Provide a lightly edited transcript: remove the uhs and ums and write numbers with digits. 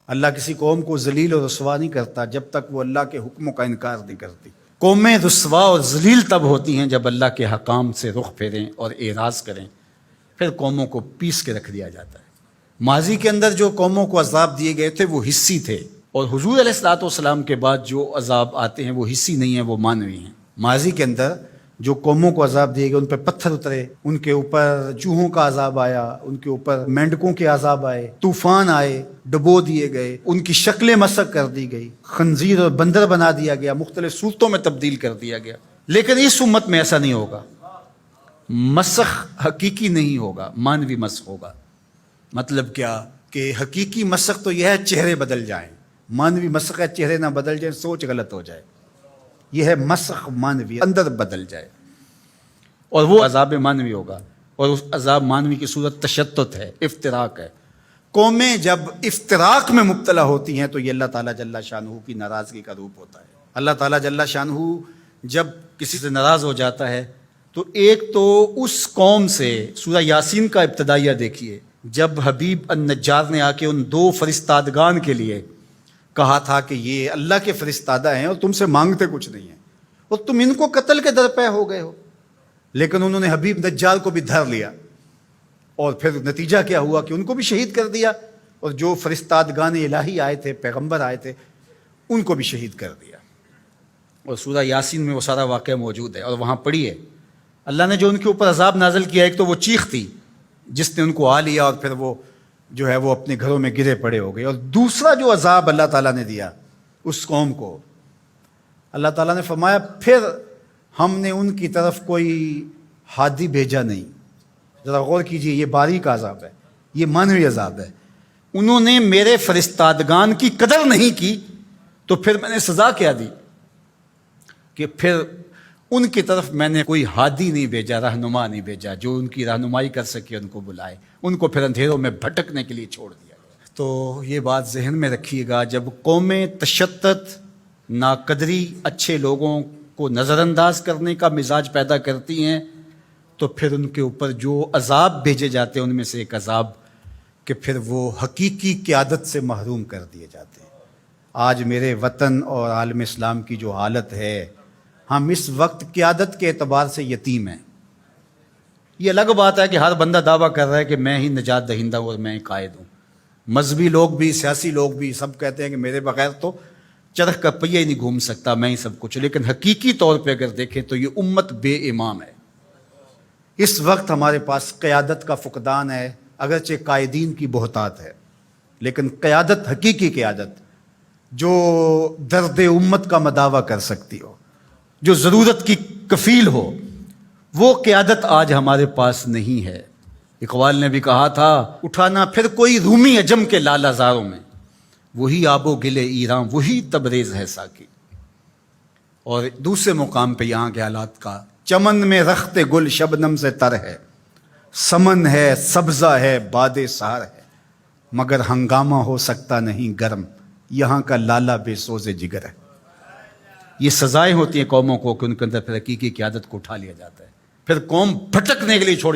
اللہ کسی قوم کو ذلیل اور رسوا نہیں کرتا جب تک وہ اللہ کے حکموں کا انکار نہیں کرتی۔ قومیں رسوا اور ذلیل تب ہوتی ہیں جب اللہ کے حکام سے رخ پھیریں اور اعراض کریں، پھر قوموں کو پیس کے رکھ دیا جاتا ہے۔ ماضی کے اندر جو قوموں کو عذاب دیے گئے تھے وہ حصی تھے، اور حضور علیہ الصلوۃ والسلام کے بعد جو عذاب آتے ہیں وہ حصی نہیں ہیں، وہ معنوی ہیں۔ ماضی کے اندر جو قوموں کو عذاب دیے گئے، ان پہ پتھر اترے، ان کے اوپر چوہوں کا عذاب آیا، ان کے اوپر مینڈکوں کے عذاب آئے، طوفان آئے، ڈبو دیے گئے، ان کی شکلیں مسخ کر دی گئی، خنزیر اور بندر بنا دیا گیا، مختلف صورتوں میں تبدیل کر دیا گیا۔ لیکن اس امت میں ایسا نہیں ہوگا، مسخ حقیقی نہیں ہوگا، مانوی مسخ ہوگا۔ مطلب کیا کہ حقیقی مسخ تو یہ ہے چہرے بدل جائیں، مانوی مسخ ہے چہرے نہ بدل جائیں، سوچ غلط ہو جائے۔ یہ ہے مسخ مانوی، اندر بدل جائے، اور وہ عذاب مانوی ہوگا، اور اس عذاب مانوی کی صورت تشتت ہے، افتراق ہے۔ قومیں جب افتراق میں مبتلا ہوتی ہیں تو یہ اللہ تعالیٰ جل شانہ کی ناراضگی کا روپ ہوتا ہے۔ اللہ تعالیٰ جل شانہ جب کسی سے ناراض ہو جاتا ہے تو ایک تو اس قوم سے، سورہ یاسین کا ابتدائیہ دیکھیے، جب حبیب النجار نے آ کے ان دو فرستادگان کے لیے کہا تھا کہ یہ اللہ کے فرستادہ ہیں اور تم سے مانگتے کچھ نہیں ہیں، اور تم ان کو قتل کے درپے ہو گئے ہو، لیکن انہوں نے حبیب نجار کو بھی دھر لیا، اور پھر نتیجہ کیا ہوا کہ ان کو بھی شہید کر دیا، اور جو فرستادگان الہی آئے تھے، پیغمبر آئے تھے، ان کو بھی شہید کر دیا۔ اور سورہ یاسین میں وہ سارا واقعہ موجود ہے، اور وہاں پڑھیے اللہ نے جو ان کے اوپر عذاب نازل کیا۔ ایک تو وہ چیخ تھی جس نے ان کو آ لیا، اور پھر وہ جو ہے وہ اپنے گھروں میں گرے پڑے ہو گئے۔ اور دوسرا جو عذاب اللہ تعالیٰ نے دیا اس قوم کو، اللہ تعالیٰ نے فرمایا پھر ہم نے ان کی طرف کوئی ہادی بھیجا نہیں۔ ذرا غور کیجئے، یہ باریک عذاب ہے، یہ مانوی عذاب ہے۔ انہوں نے میرے فرستادگان کی قدر نہیں کی تو پھر میں نے سزا کیا دی کہ پھر ان کی طرف میں نے کوئی ہادی نہیں بھیجا، رہنما نہیں بھیجا جو ان کی رہنمائی کر سکے، ان کو بلائے، ان کو پھر اندھیروں میں بھٹکنے کے لیے چھوڑ دیا گیا۔ تو یہ بات ذہن میں رکھیے گا، جب قومیں تشدد، ناقدری، اچھے لوگوں کو نظر انداز کرنے کا مزاج پیدا کرتی ہیں تو پھر ان کے اوپر جو عذاب بھیجے جاتے ہیں ان میں سے ایک عذاب کہ پھر وہ حقیقی قیادت سے محروم کر دیے جاتے ہیں۔ آج میرے وطن اور عالم اسلام کی جو حالت ہے، ہم اس وقت قیادت کے اعتبار سے یتیم ہیں۔ یہ الگ بات ہے کہ ہر بندہ دعویٰ کر رہا ہے کہ میں ہی نجات دہندہ ہوں اور میں ہی قائد ہوں۔ مذہبی لوگ بھی، سیاسی لوگ بھی، سب کہتے ہیں کہ میرے بغیر تو چرخ کا پہیہ ہی نہیں گھوم سکتا، میں ہی سب کچھ۔ لیکن حقیقی طور پہ اگر دیکھیں تو یہ امت بے امام ہے۔ اس وقت ہمارے پاس قیادت کا فقدان ہے، اگرچہ قائدین کی بہتات ہے، لیکن قیادت، حقیقی قیادت جو درد امت کا مداوع کر سکتی ہو، جو ضرورت کی کفیل ہو، وہ قیادت آج ہمارے پاس نہیں ہے۔ اقبال نے بھی کہا تھا، اٹھانا پھر کوئی رومی عجم کے لالہ زاروں میں، وہی آب و گل ایران، وہی تبریز ہے ساکی۔ اور دوسرے مقام پہ یہاں کے حالات کا، چمن میں رخت گل شبنم سے تر ہے، سمن ہے، سبزہ ہے، باد سحر ہے، مگر ہنگامہ ہو سکتا نہیں گرم، یہاں کا لالہ بے سوز جگر ہے۔ یہ سزائیں ہوتی ہیں قوموں کو کہ ان کے اندر پھر حقیقی قیادت کو اٹھا لیا جاتا ہے، پھر قوم بھٹکنے کے لیے چھوڑ